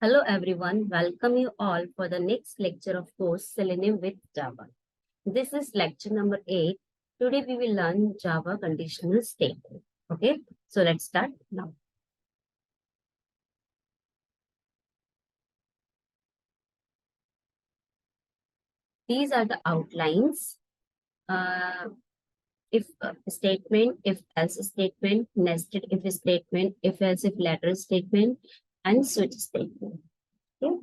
Hello everyone, welcome you all for the next lecture of course Selenium with Java. This is lecture number 8. Today we will learn Java Conditional Statement. Okay, so let's start now. These are the outlines. If statement, if else statement, nested if statement, if else if lateral statement, and switch statement. Okay.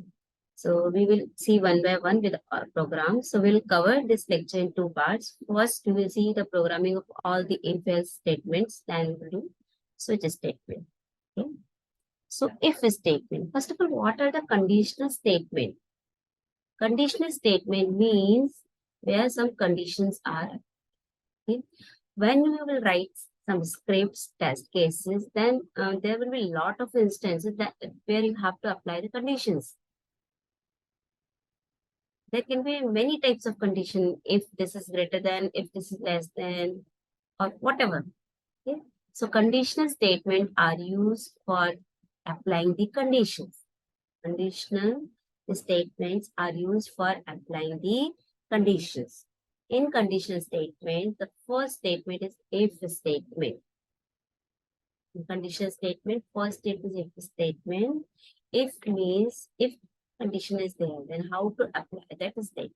So we will see one by one with our program. So we'll cover this lecture in two parts. First, we will see the programming of all the if-else statements, then we'll do switch statement. Okay. So if statement. First of all, what are the conditional statement? Conditional statement means where some conditions are. Okay. When we will write some scripts, test cases, then there will be a lot of instances that where you have to apply the conditions. There can be many types of condition if this is greater than, if this is less than, or whatever. Okay? So conditional statements are used for applying the conditions. Conditional statements are used for applying the conditions. In conditional statement, the first statement is if statement. In conditional statement, first statement is if statement. If means if condition is there, then how to apply that statement.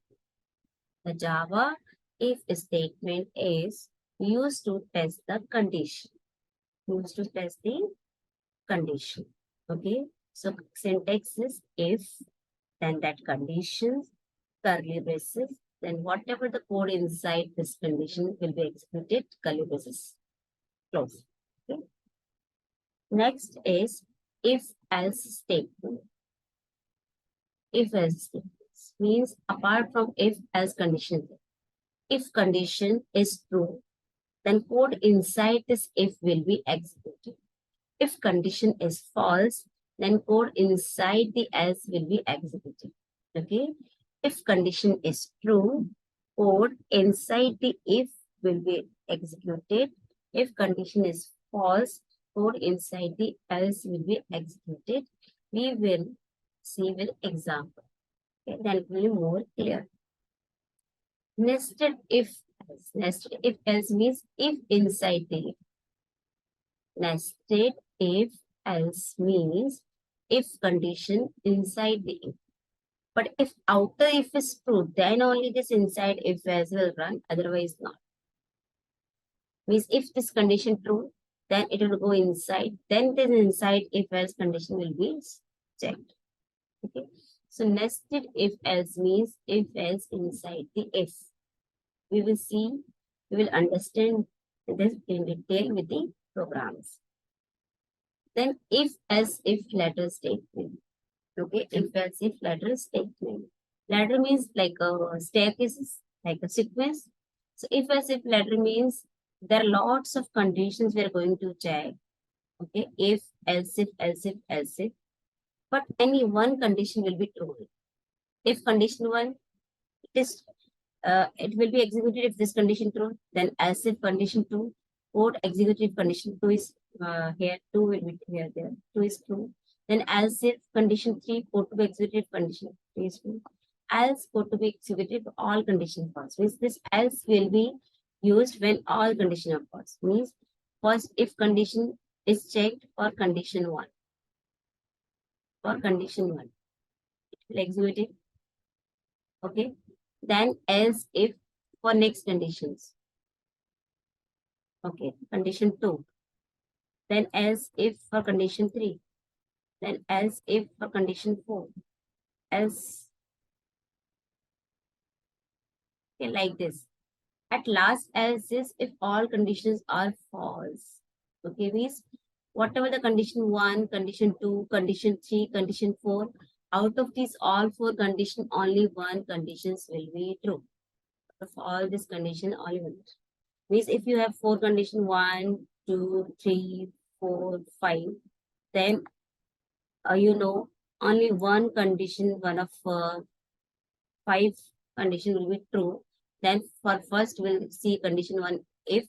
The Java if statement is used to test the condition. Used to test the condition. Okay. So syntax is if, then that condition, curly braces, then whatever the code inside this condition will be executed, curly braces, close. Okay. Next is if else statement. If else statements means apart from if else condition. If condition is true, then code inside this if will be executed. If condition is false, then code inside the else will be executed. Okay. If condition is true, code inside the if will be executed. If condition is false, code inside the else will be executed. We will see with example. Okay, then it will be more clear. Nested if else. Nested if else means if inside the if. Nested if else means if condition inside the if. But if outer if is true, then only this inside if else will run, otherwise not. Means if this condition true, then it will go inside, then this inside if else condition will be checked. Okay. So nested if else means if else inside the if. We will see, we will understand this in detail with the programs. Then if else if lateral statement. Okay, if else if lateral statement. Ladder means like a staircase, like a sequence. So if else if ladder means there are lots of conditions we are going to check. Okay, if else if else if else if, but any one condition will be true. If condition one, it will be executed if this condition true, then else if condition two, code executed if condition two is here, two will be here, there, two is true. Then else if condition three, code to be executed if condition three is true. Else code to be executed if all condition false. Means this else will be used when all condition are false. Means first if condition is checked for condition one. For condition one, it will execute it. Okay. Then else if for next conditions. Okay, condition 2. Then else if for condition 3. Then else if for condition 4. Else, okay, like this. At last, else is if all conditions are false. Okay, means whatever the condition 1, condition 2, condition 3, condition 4, out of these all 4 conditions, only one conditions will be true. Of all this condition, only one. Means if you have 4 condition 1, 2, 3, 4, 5, then you know only one condition, one of 5 condition will be true. Then for first we'll see condition 1 if,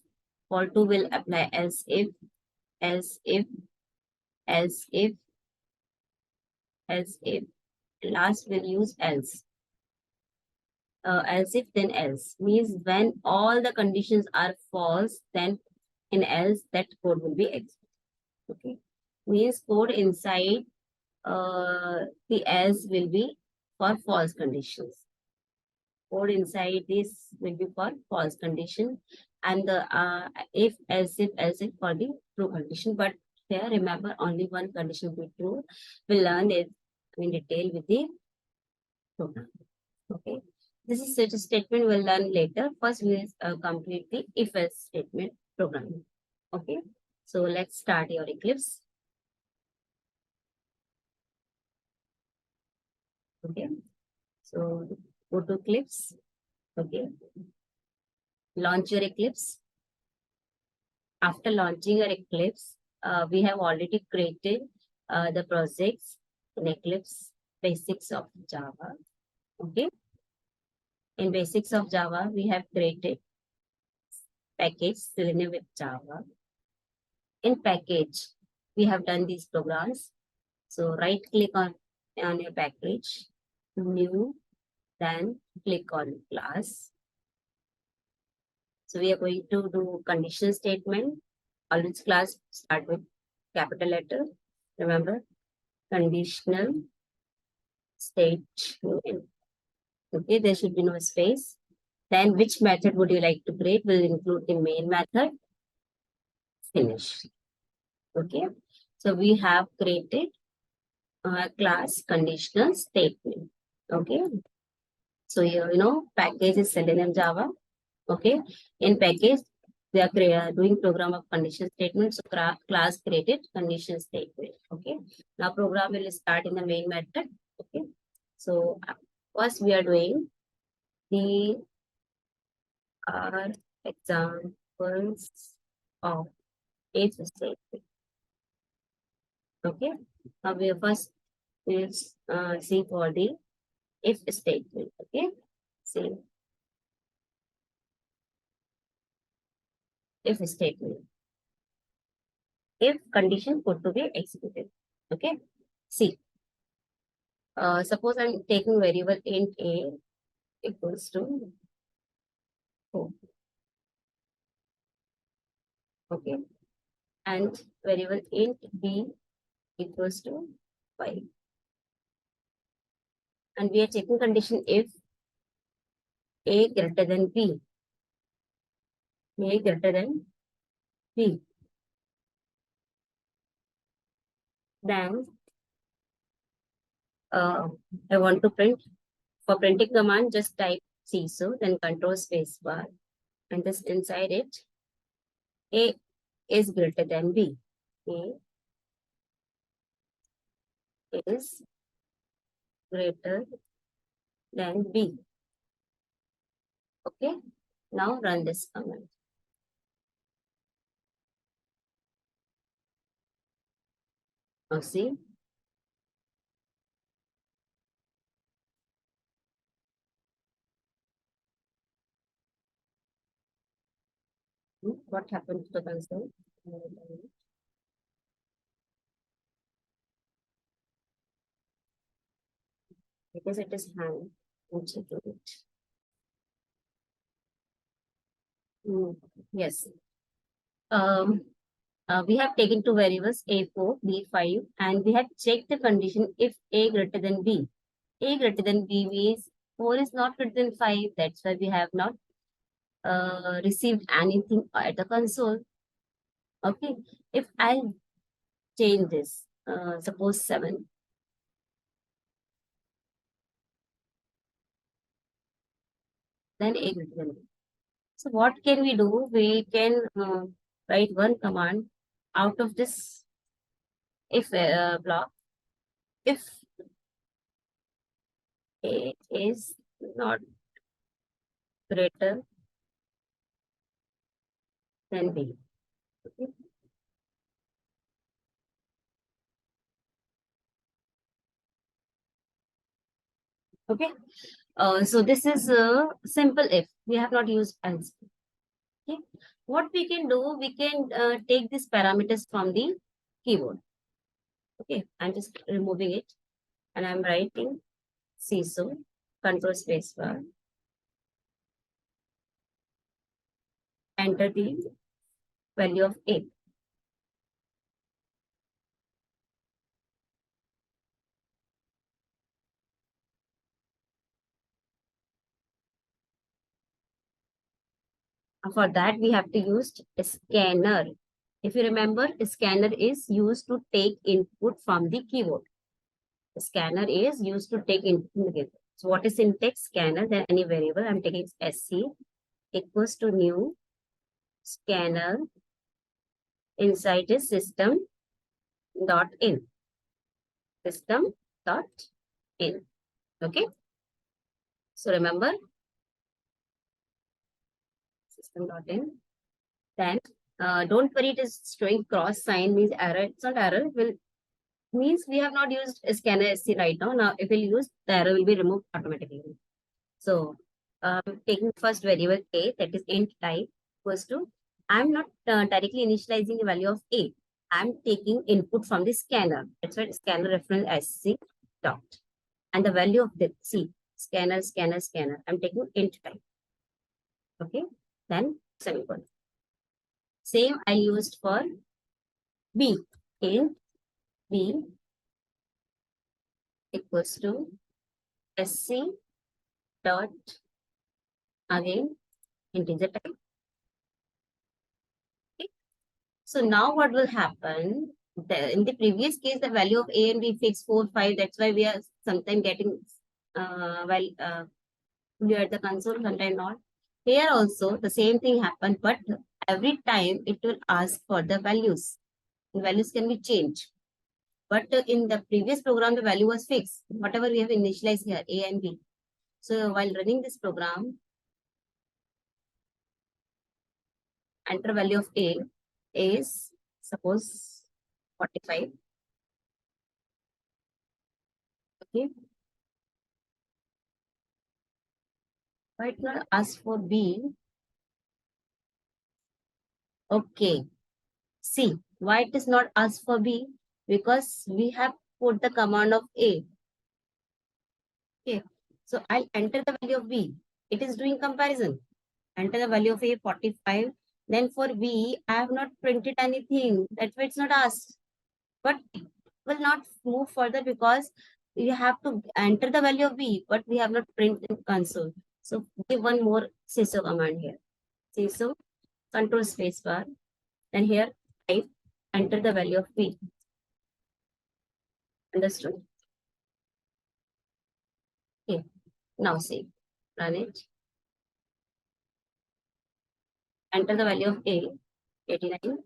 for 2 will apply else if, else if, else if, else if. Last we'll use else. Else if then else means when all the conditions are false, then in else that code will be executed. Okay, means code inside the else will be for false conditions. Code inside this will be for false condition, and the if else if for the true condition. But here remember only one condition will be true. We'll learn it in detail with the program. Okay. This is such a statement we'll learn later. First, we'll complete the if-else statement programming. Okay. So let's start your Eclipse. Okay. So go to Eclipse. Okay. Launch your Eclipse. After launching your Eclipse, we have already created the projects in Eclipse basics of Java. Okay. In basics of Java, we have created package Selenium with Java. In package, we have done these programs. So right click on your package, new, then click on class. So we are going to do conditional statement. Always class start with capital letter. Remember, conditional statement. Okay, there should be no space. Then which method would you like to create? Will include the main method. Finish. Okay, so we have created class conditional statement. Okay, so here package is Selenium Java. Okay, in package we are doing program of condition statement. So class created condition statement. Okay, now program will start in the main method. Okay, so first we are doing the examples of if statement. Okay, now we first will see for the if statement. Okay, see if statement. If condition put to be executed. Okay, see, suppose I'm taking variable int a equals to 4. Okay, and variable int b equals to 5. And we are checking condition if a greater than b. A greater than b. Then I want to print. For printing command, just type CSO, then control space bar, and just inside it, A is greater than B. A is greater than B. Okay, now run this command. Now see, what happened to the console? Because it is hang. I'm checking it. Yes. We have taken two variables A4, B5, and we have checked the condition if A greater than B. A greater than B means 4 is not greater than 5. That's why we have not received anything at the console. Okay. If I change this, suppose 7, then A greater than B. So what can we do? We can write one command out of this if block. If A is not greater than B. Okay. Okay. So this is a simple if. We have not used else. Okay. What we can do, we can take these parameters from the keyboard. Okay. I'm just removing it. and I'm writing CISO, control space bar, enter the value of A. For that, we have to use a scanner. If you remember, a scanner is used to take input from the keyboard. The scanner is used to take input from the keyboard. So what is syntax scanner? Then any variable, I'm taking SC equals to new scanner inside is system dot in. System dot in. Okay. So remember, system dot in. Then don't worry, it is showing cross sign means error. It's not error. Will means we have not used scanner SC right now. Now, if we'll use, the error will be removed automatically. So, taking first variable A, that is int type, equals to, I'm not directly initializing the value of A. I'm taking input from the scanner. That's why scanner reference SC dot. And the value of the C, scanner, scanner, scanner. I'm taking int type. Okay. Then semicolon. Same I used for B. Int B equals to SC dot again integer type. Okay. So now what will happen? In the previous case, the value of A and B fixed 4, 5. That's why we are sometimes getting we are at the console, sometimes not. Here also the same thing happened, but every time it will ask for the values. The values can be changed. But in the previous program, the value was fixed. Whatever we have initialized here, A and B. So while running this program, enter value of A is suppose 45. Okay. Why it not ask for B? Okay. See, why it is not asked for B? Because we have put the command of A. Okay. So I'll enter the value of B. It is doing comparison. Enter the value of A 45. Then for B, I have not printed anything. That's why it's not asked. But it will not move further because you have to enter the value of B, but we have not printed in console. So give one more CISO command here. CISO, control space bar. Then here type, enter the value of B. Understood? Okay. Now save. Run it. Enter the value of A, 89.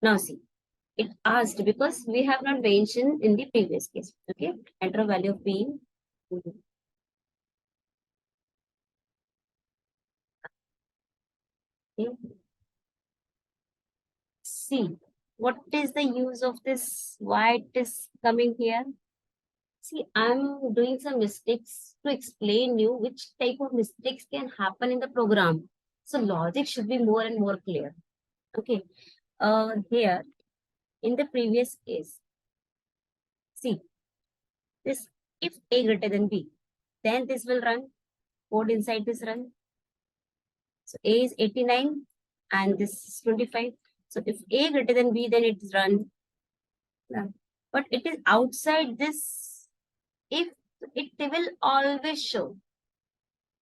Now see. It asked because we have not mentioned in the previous case. Okay. Enter value of B. Okay. See, what is the use of this? Why it is coming here? See, I'm doing some mistakes to explain you which type of mistakes can happen in the program. So logic should be more and more clear. Okay. Here in the previous case, see this if A greater than B, then this will run. Code inside this run. So A is 89 and this is 25. So if A greater than B, then it is run. But it is outside this. If it will always show.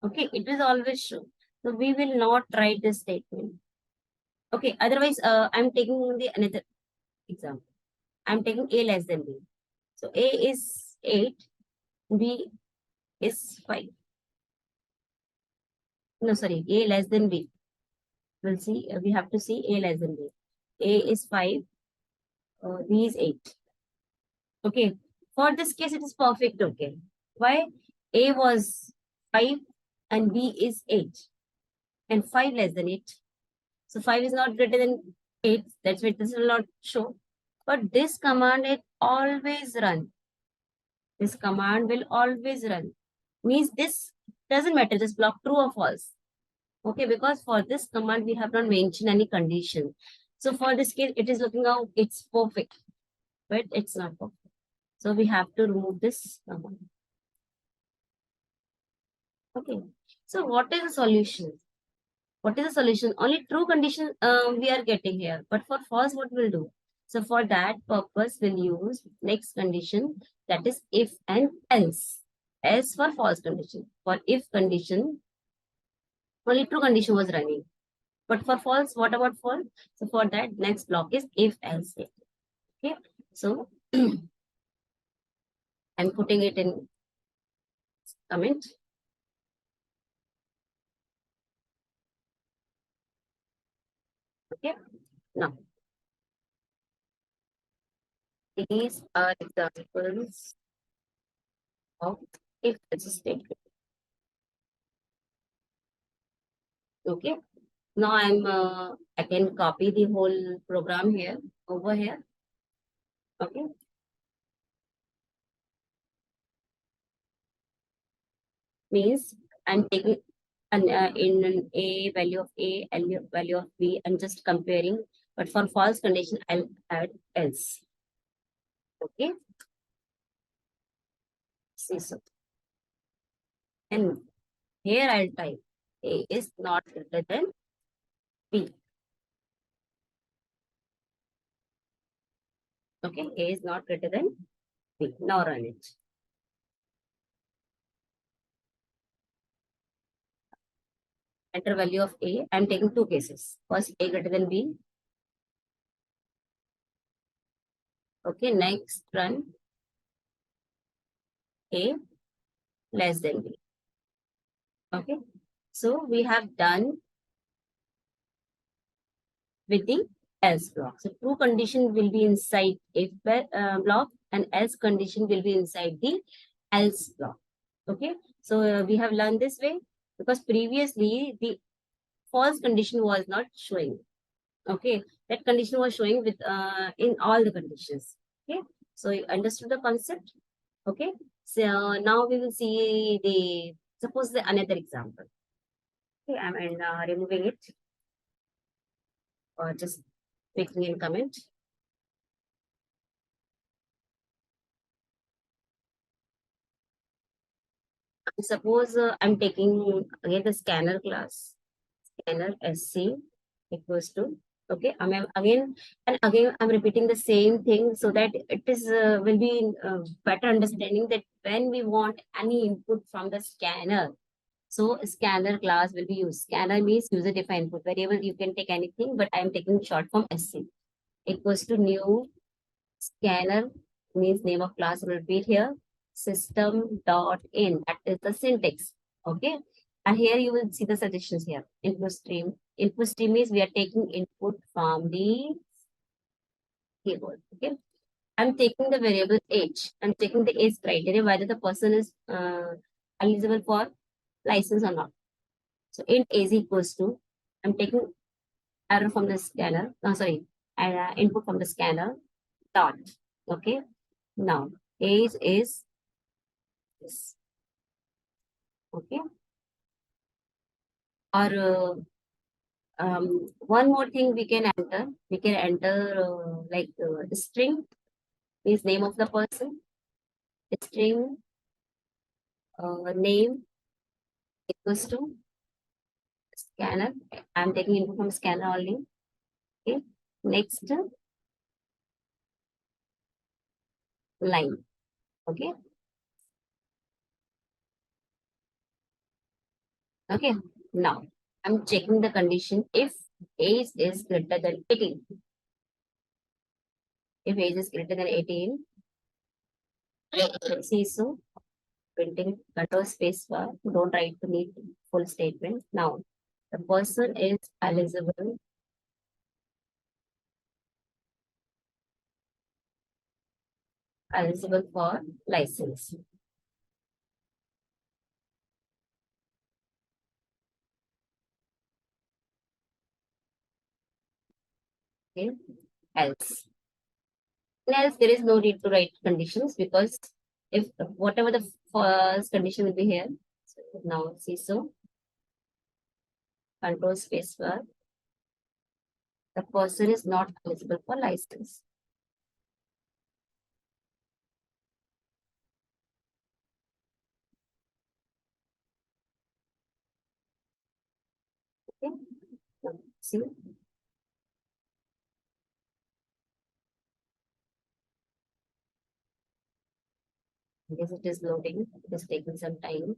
Okay, it will always show. So we will not write this statement. Okay, otherwise, I'm taking the another example. I'm taking A less than B. So A is 8, B is 5. No, sorry, A less than B. We'll see, we have to see A less than B. A is 5, B is 8. Okay, for this case, it is perfect. Okay, why? A was 5 and B is 8 and 5 less than 8. So 5 is not greater than 8. That's why this will not show. But this command, it always run. This command will always run. Means this doesn't matter, just block true or false. Okay, because for this command, we have not mentioned any condition. So for this case, it is looking out, it's perfect, but it's not perfect. So we have to remove this. Okay. So what is the solution? What is the solution? Only true condition we are getting here. But for false, what we'll do? So for that purpose, we'll use next condition, that is if and else. Else for false condition. For if condition, only true condition was running. But for false, what about false? So for that, next block is if else. Okay. So I'm putting it in comment. Okay. Now, these are examples of if else statement. Okay. Now I can copy the whole program here over here. Okay. Means I'm taking in an A value of A and value of B. I'm just comparing. But for false condition, I'll add else. Okay. See so. And here I'll type A is not greater than B. Okay. A is not greater than B. Now run it. Enter value of A. I'm taking two cases. First, A greater than B. Okay. Next, run A less than B. Okay. So we have done with the else block. So true condition will be inside if block and else condition will be inside the else block. Okay. So we have learned this way because previously the false condition was not showing. Okay. That condition was showing with in all the conditions. Okay. So you understood the concept. Okay. So now we will see the suppose the another example. Okay. I'm removing it or just making in comment. Suppose I'm taking again the scanner class, scanner SC equals to, okay, again and again I'm repeating the same thing so that it is will be better understanding that when we want any input from the scanner, so scanner class will be used. Scanner means user defined input variable. You can take anything, but I'm taking short form SC equals to new scanner means name of class will repeat here. System dot in. That is the syntax. Okay. And here you will see the suggestions here. Input stream. Input stream means we are taking input from the keyboard. Okay. I'm taking the variable age. I'm taking the age criteria whether the person is eligible for license or not. So int age equals to, I'm taking error from the scanner. No, sorry, input from the scanner dot. Okay. Now age is this. Okay. Or one more thing we can enter. We can enter like string is name of the person. String name equals to scanner. I'm taking input from scanner only. Okay. Next line. Okay. Okay. Now I'm checking the condition if age is greater than 18. If age is greater than 18, let's see so. Printing control space bar. Don't write to need full statement. Now the person is eligible for license. Okay. Else. Else there is no need to write conditions because if whatever the first condition will be here. So now see so control space bar. The person is not eligible for license. See, I guess it is loading. It is taking some time.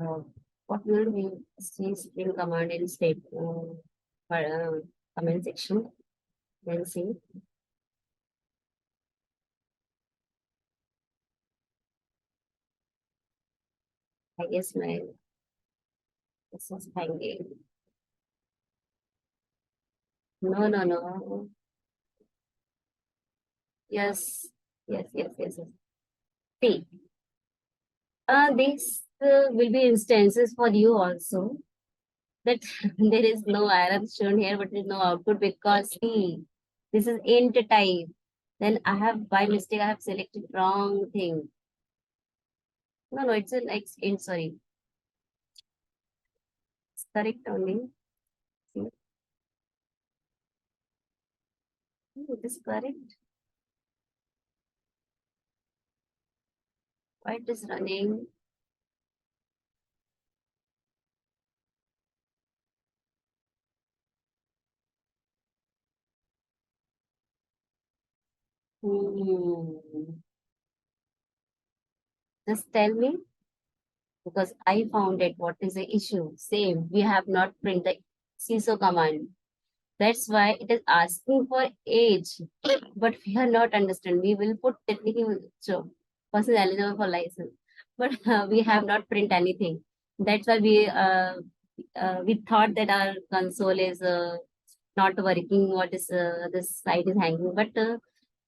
Uh, what will we see string command in state comment section? Then see. I guess my this is hanging. No, no, no. Yes, yes, yes, yes, yes. See, these will be instances for you also. That there is no error shown here, but there is no output because see, this is int type. Then I have by mistake I have selected wrong thing. No, no, it's an X int. Sorry, it's correct only. See, it is correct. Why it is running? Hmm. Just tell me because I found it. What is the issue? Same. We have not printed the CISO command. That's why it is asking for age, but we are not understand. We will put technically so person eligible for license, but we have not print anything. That's why we thought that our console is not working. What is this site is hanging, but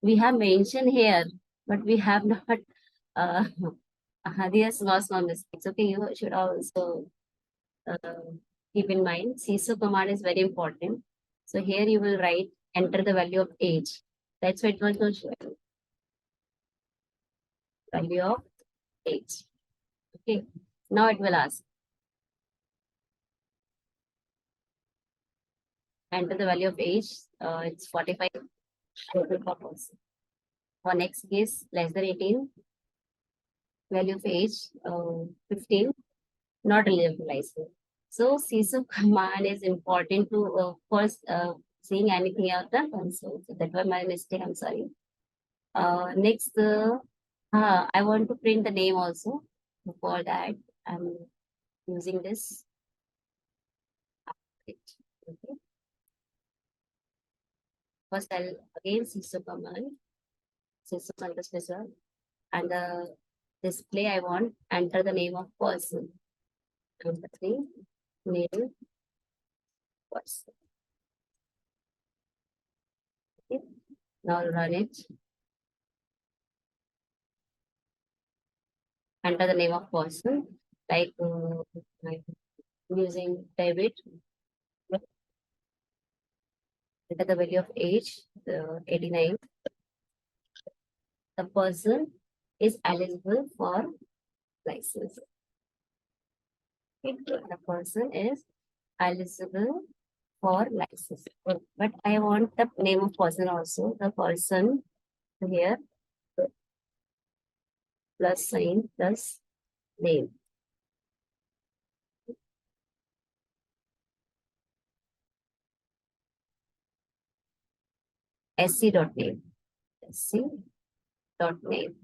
we have mentioned here, but we have not. Uh, These small mistakes. Okay, you should also uh, keep in mind CISO command is very important. So here you will write enter the value of age. That's what it was going to show. Value of age. Okay. Now it will ask enter the value of age. It's 45 total for person. For next case less than 18. Value of age 15. Not eligible license. So CISO command is important to first seeing anything else the console. So that was my mistake. I'm sorry. Next, I want to print the name also. For that, I'm using this. Okay. First, I'll again system command, system underscore, and the display I want enter the name of person. And the three name person. Okay. Now run it. Enter the name of person like using David. Enter the value of age, 89. The person is eligible for license. The person is eligible for license. But I want the name of person also. The person here plus sign plus name. SC dot name. SC dot name.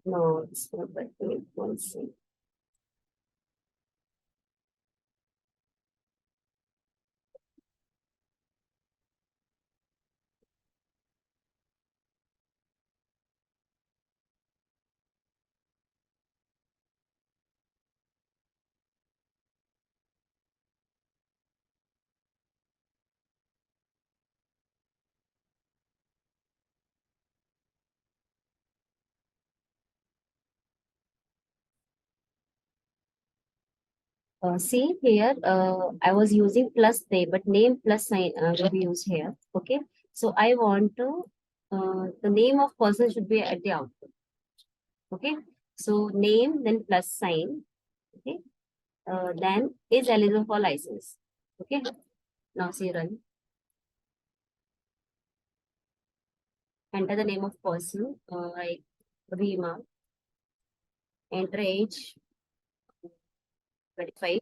No, it's not working. One C. See here, I was using plus name, but name plus sign will be used here. Okay. So I want to, the name of person should be at the output. Okay. So name, then plus sign. Okay. Then is eligible for license. Okay. Now see run. Enter the name of person, like Rima. Enter age 25.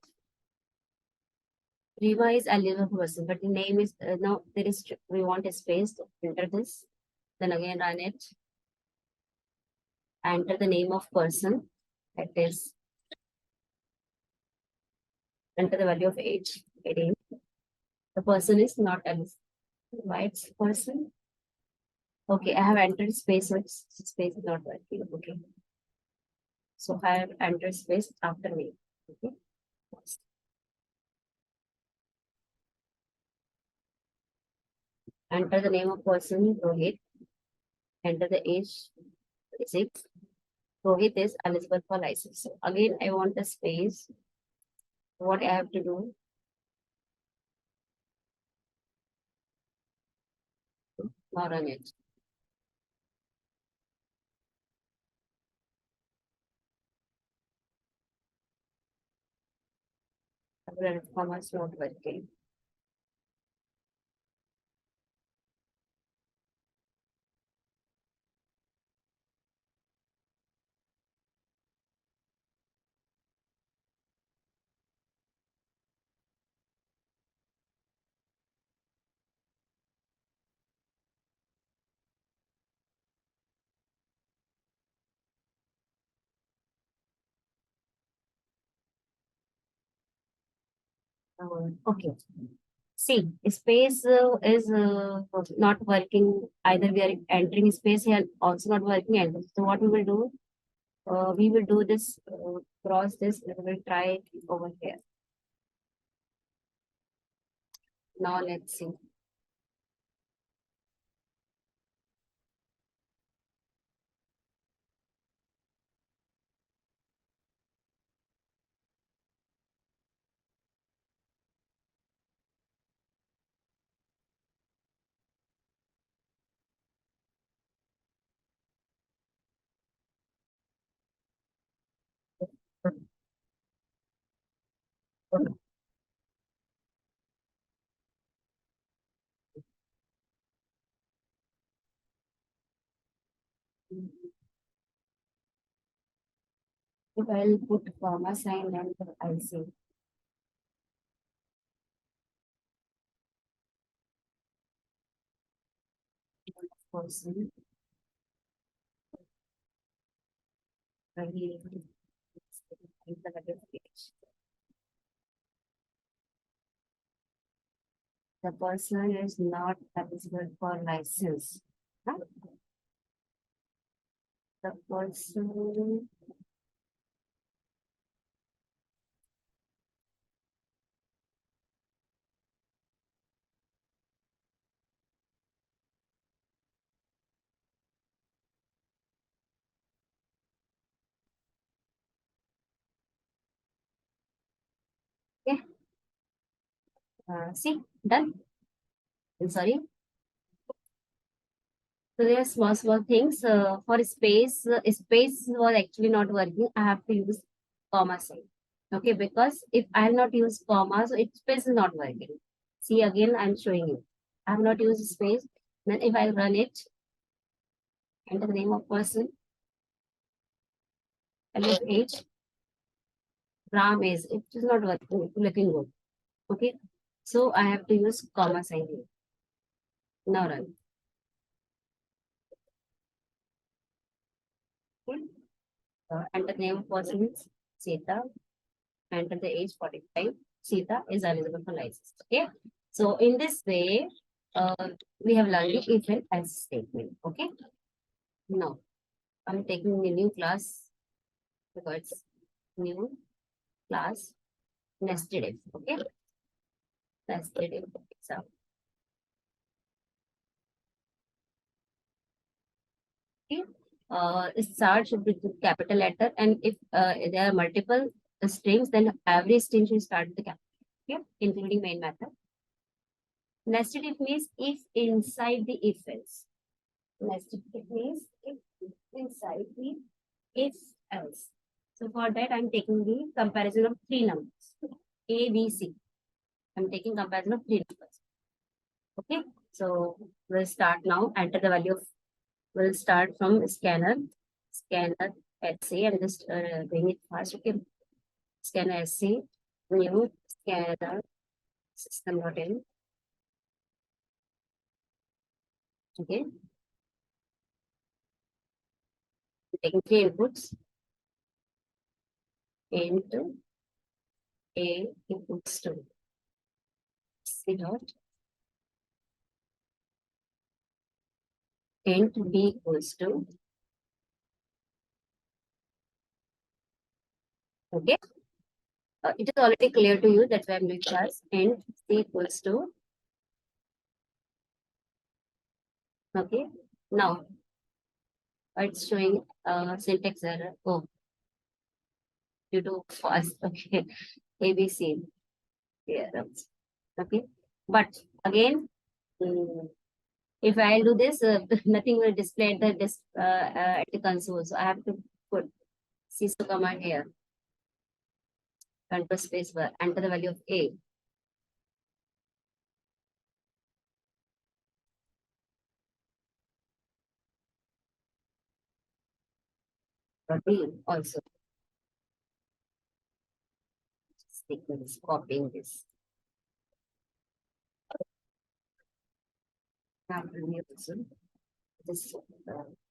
Rima is eligible person, but the name is now there is we want a space to enter this. Then again run it. Enter the name of person. That is enter the value of age 18. The person is not eligible. Why it's person? Okay, I have entered space, so space is not working. Okay. So I have entered space after me. Okay. Enter the name of person, Rohit. Enter the age, 36. Rohit is eligible for license. So again, I want a space. What I have to do? Now run it. Comma is not working. Okay. See, space is not working. Either we are entering space here, also not working. And so what we will do? We will do this, cross this, and we will try it over here. Now let's see. If I'll put comma sign and I'll see person. The person is not eligible for license. Huh? The person okay. See, done. I'm sorry. So there are small things. For space, space was actually not working. I have to use comma sign. Okay, because if I have not used comma, so it space is not working. See again, I'm showing you. I have not used space. Then if I run it, enter the name of person, and with age, Ram is it is not working, looking good. Okay, so I have to use comma sign here. Now run. Okay. Enter the name of person is Sita. Enter the age 45. Sita is eligible for license. Okay. So in this way, we have learned the if and else statement. Okay. Now I'm taking a new class because it's new class nested if. Okay. Nested if exam. Okay. Start should be with capital letter, and if there are multiple strings, then every string should start with the capital. Okay, including main method. Nested if means if inside the if else. Nested if means if inside the if else. So for that, I'm taking the comparison of three numbers, A, B, C. I'm taking comparison of three numbers. Okay, so we'll start now. Enter the value of, we'll start from scanner SC. I'm just doing it fast. Okay, scanner SC, new scanner system.in. Okay, taking three inputs into A equals to C dot int B equals to, okay. It is already clear to you, that's why I'm doing class int C equals to, okay. Now it's showing syntax error. Oh, due to fast. Okay, ABC. Yeah, okay. But again, if I do this, nothing will display at the at the console. So I have to put CISO command here. Control space bar. Enter the value of A. Or B also. Just taking this, copying this. After B also. This,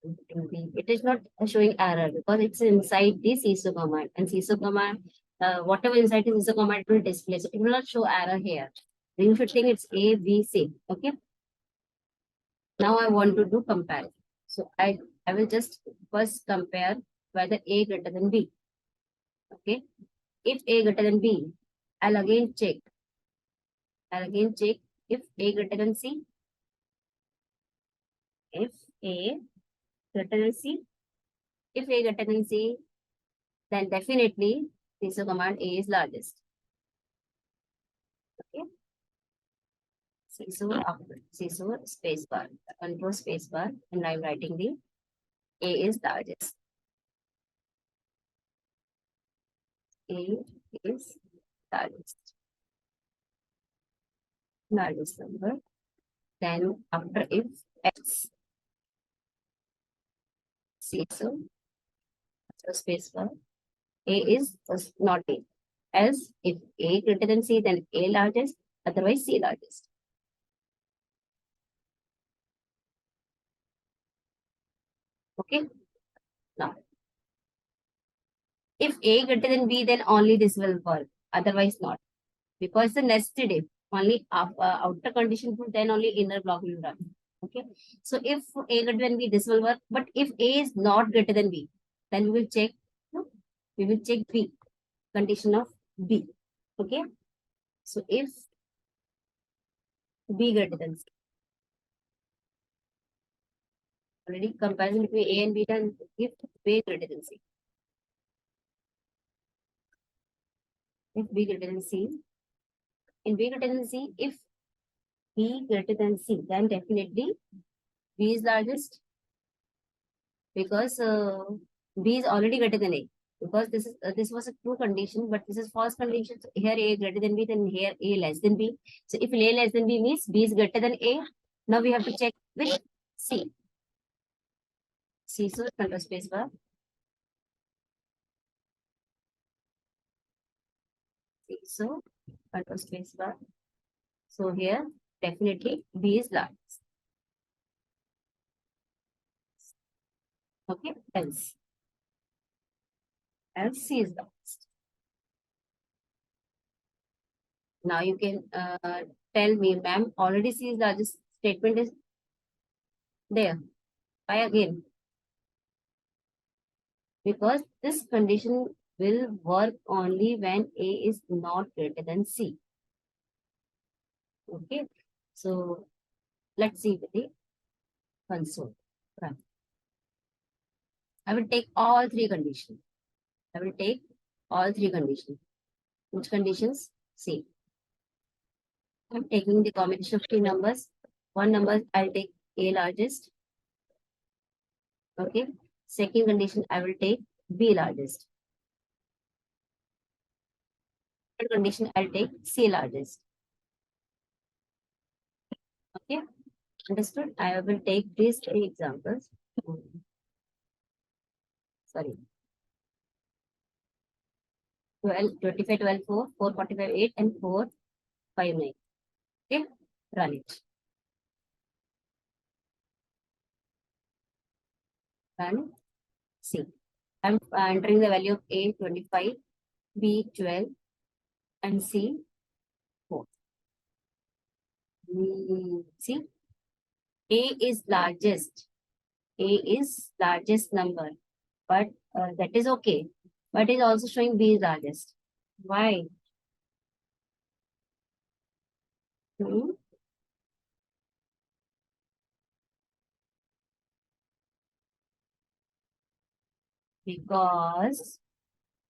it is not showing error because it's inside the CISO command, and CISO command, whatever inside the CISO command will display. So it will not show error here. Then you should think it's A, B, C. Okay. Now I want to do comparison. So I will just first compare whether A greater than B. Okay. If A greater than B, I'll again check. If A greater than C. If A greater than C. If A greater than C, then definitely CISO command A is largest. Okay. CISO space bar, control space bar, and I'm writing the A is largest. A is largest number. Then after if X, CISO space bar, A is not A. Else, if A greater than C, then A largest, otherwise C largest. Okay. Now, if A greater than B, then only this will work, otherwise not. Because the nested if, only outer condition true, then only inner block will run. Okay. So if A greater than B, this will work. But if A is not greater than B, then we will check. No, we will check B, condition of B. Okay. So if B greater than C, already comparison between A and B done. If B greater than C, if B greater than C, in B greater than C, if B greater than C, then definitely B is largest, because B is already greater than A. Because this was a true condition, but this is false condition. So here A greater than B, then here A less than B. So if A less than B means B is greater than A, now we have to check with C. C, so control space bar. C, so control space bar. So here definitely B is largest. Okay, else C is largest. Now you can tell me, ma'am, already C is largest statement is there. Why again? Because this condition will work only when A is not greater than C. Okay, so let's see with the console. Right. I will take all three conditions. Which conditions? See, I'm taking the combination of two numbers. One number I'll take A largest. Okay. Second condition I will take B largest. condition, I'll take C largest. Okay, understood? I will take these three examples. Sorry, 12, 25, 12, 4, 445, 8, and 459. Okay, run it. And see, I'm entering the value of A 25, B 12, and C 4. See, A is largest. A is largest number, but that is okay. But it's also showing B is largest. Why? Hmm? Because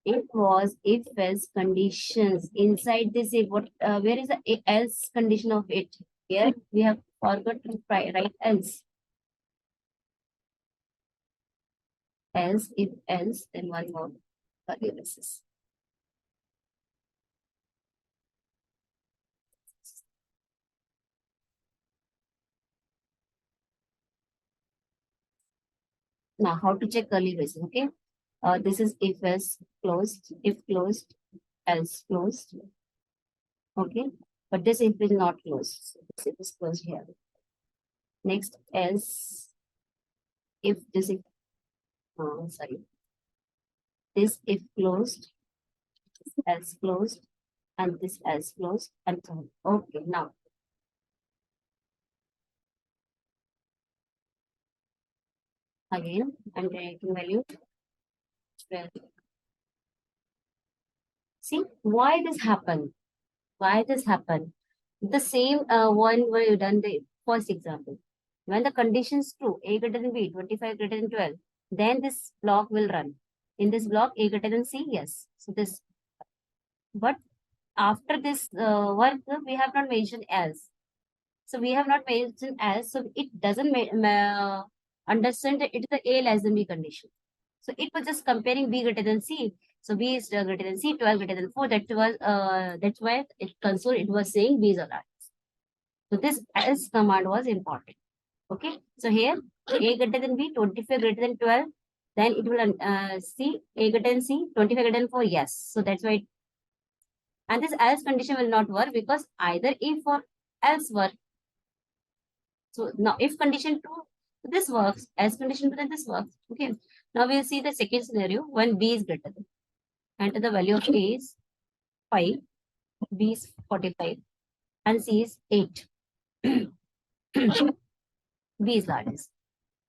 it was if else conditions inside this if what where is the else condition of it? Here we have forgot to write else. Else if else then one more curly braces. Now how to check curly braces? Okay, this is if else closed, if closed, else closed. Okay, but this if is not closed. So this if is closed here. Next else if this if sorry, this if closed, else closed, and this else closed, and so on. Okay, now again I'm taking value 12. See why this happened? Why this happened? The same one where you done the first example. When the conditions true, A greater than B, 25 greater than 12, then this block will run. In this block, A greater than C, yes. So this, but after this work, we have not mentioned else. So we have not mentioned else. So it doesn't understand that it is the A less than B condition. So it was just comparing B greater than C. So B is greater than C, 12 greater than 4. That's why it console it was saying B is allowed. So this else command was important. Okay. So here A greater than B, 25 greater than 12. Then it will C, A greater than C, 25 greater than 4. Yes. So that's why. And this else condition will not work because either if or else work. So now if condition 2, this works. Else condition 2, then this works. Okay. Now we'll see the second scenario when B is greater than. Enter the value of A is 5, B is 45, and C is 8. B is largest.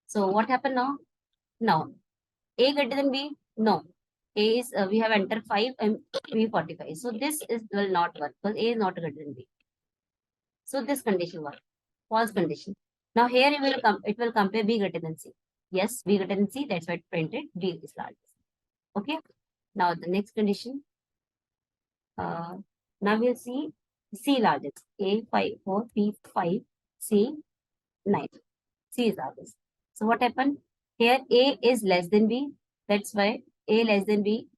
So what happened now? Now, A greater than B? No. A is, we have entered 5 and B 45. So this is will not work because A is not greater than B. So this condition works. False condition. Now here it will compare B greater than C. Yes, B greater than C, that's why it printed B is largest. Okay. Now the next condition. Now we'll see C largest. A 5, 4, B 5, C 9. C is largest. So what happened? Here A is less than B. That's why A less than B,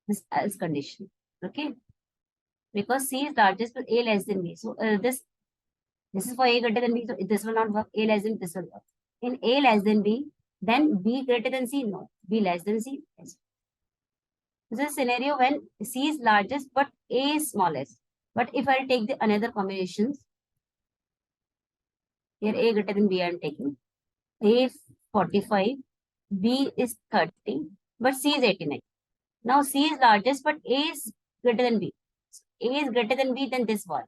this else condition. Okay. Because C is largest, but A less than B. So this is for A greater than B. So this will not work. A less than this will work. In A less than B, then B greater than C. No. B less than C. Yes. This is a scenario when C is largest, but A is smallest. But if I take the another combinations, here A greater than B I am taking. A is 45, B is 30, but C is 89. Now C is largest, but A is greater than B. A is greater than B, then this one.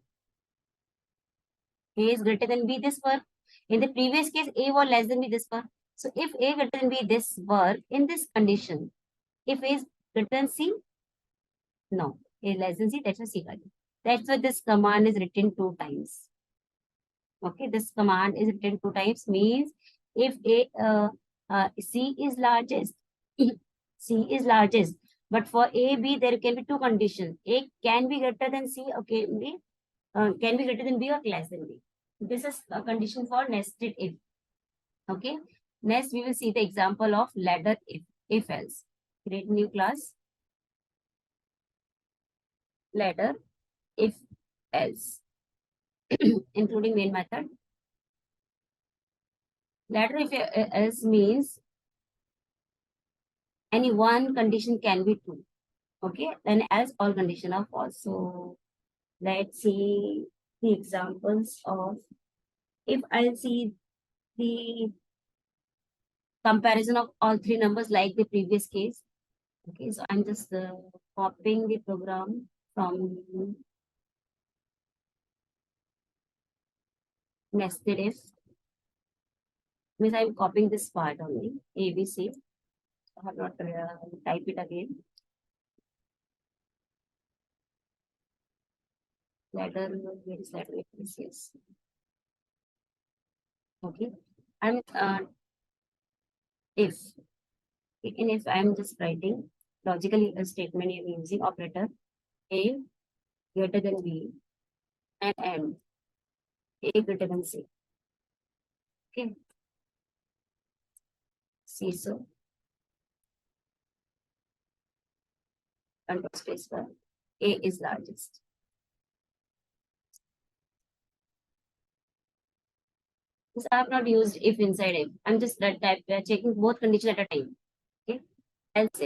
A is greater than B, this work. In the previous case, A was less than B, this work. So if A greater than B, this work in this condition. If A is greater than C, no. A less than C, that's why C value. That's why this command is written 2 times. Okay, this command is written 2 times means if C is largest, C is largest, but for A, B, there can be 2 conditions. A can be greater than C or can be greater than B or less than B. This is a condition for nested if. Okay. Next, we will see the example of ladder if else. Create new class. ladder if else, including main method. Ladder if else means any one condition can be true. Okay, then else all condition are false. So let's see the examples of, if I'll see the comparison of all three numbers like the previous case. Okay, so I'm just copying the program from nested if. Means I'm copying this part only, ABC. I have not type it again. Ladder, where is ladder? Yes. Okay. I'm if. In if I'm just writing logically a statement using operator A greater than B and A greater than C. Okay. C so control space for A is largest. Because I have not used if inside if. I'm just that type checking both conditions at a time. Okay. Else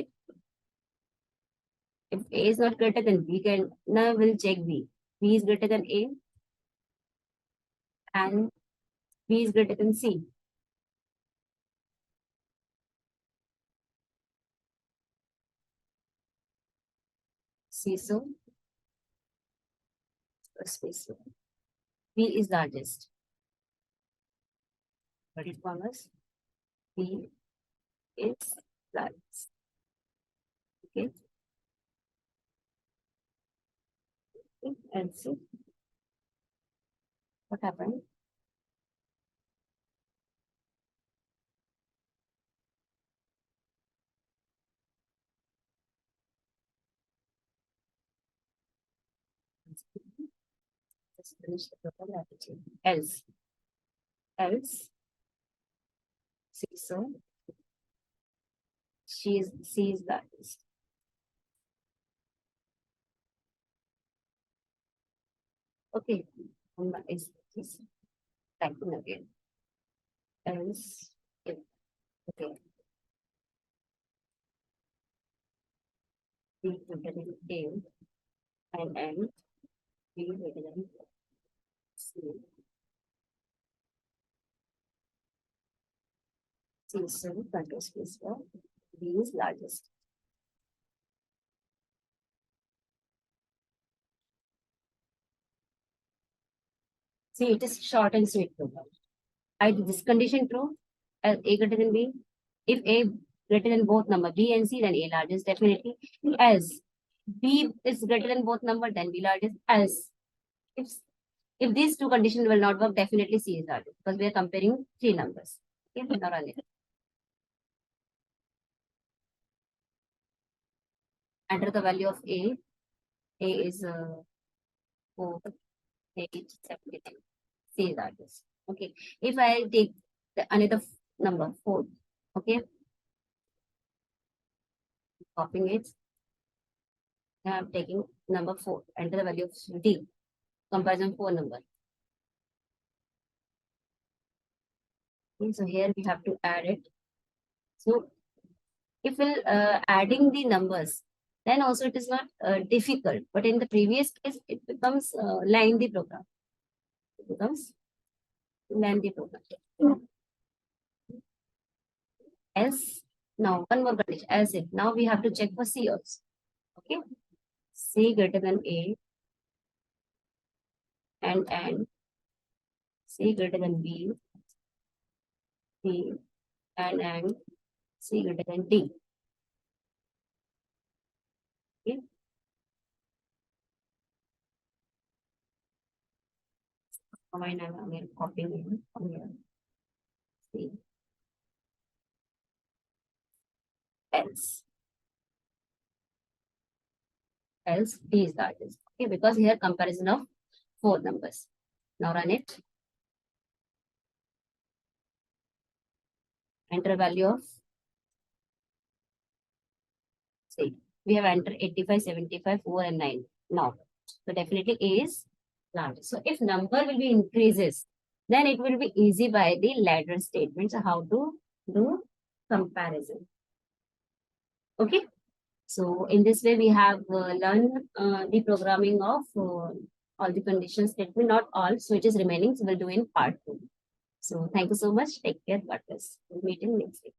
if A is not greater than B, can now we'll check B. B is greater than A and B is greater than C. C so space so B is largest. What is commas? B is largest. Okay. And see what happened. Just finish the program rapidly. Else, see so C is largest. Okay, is this typing again. Else, if, okay, B greater than A and B greater than C. C so control space for B is largest. See, it is short and sweet program. Either this condition true, A greater than B. If A greater than both number B and C, then A largest definitely. Else, B is greater than both number, then B largest. Else, if if these two conditions will not work, definitely C is largest because we are comparing three numbers. Okay, now run it. Enter the value of A. A is 4, 8, 72. C is largest. Okay. If I take another number 4, okay, copying it. I am taking number 4. Enter the value of D. Comparison 4 number. Okay, so here we have to add it. So if we're adding the numbers, then also it is not difficult. But in the previous case, it becomes lengthy program. It becomes lengthy program. Else, now one more condition. Else if now we have to check for C also. Okay, C greater than A and C greater than B, B and C greater than D. Okay. Combine and again copying in from here. C. Else. Else D is largest. Okay, because here comparison of 4 numbers. Now run it. Enter value of, say, we have entered 85, 75, 4 and 9. No. So definitely A is larger. So if number will be increases, then it will be easy by the ladder statements how to do comparison. Okay. So in this way, we have learned the programming of all the condition statement, not all, so it is remaining. So we'll do in part 2. So thank you so much. Take care. God bless. We'll meet in next week.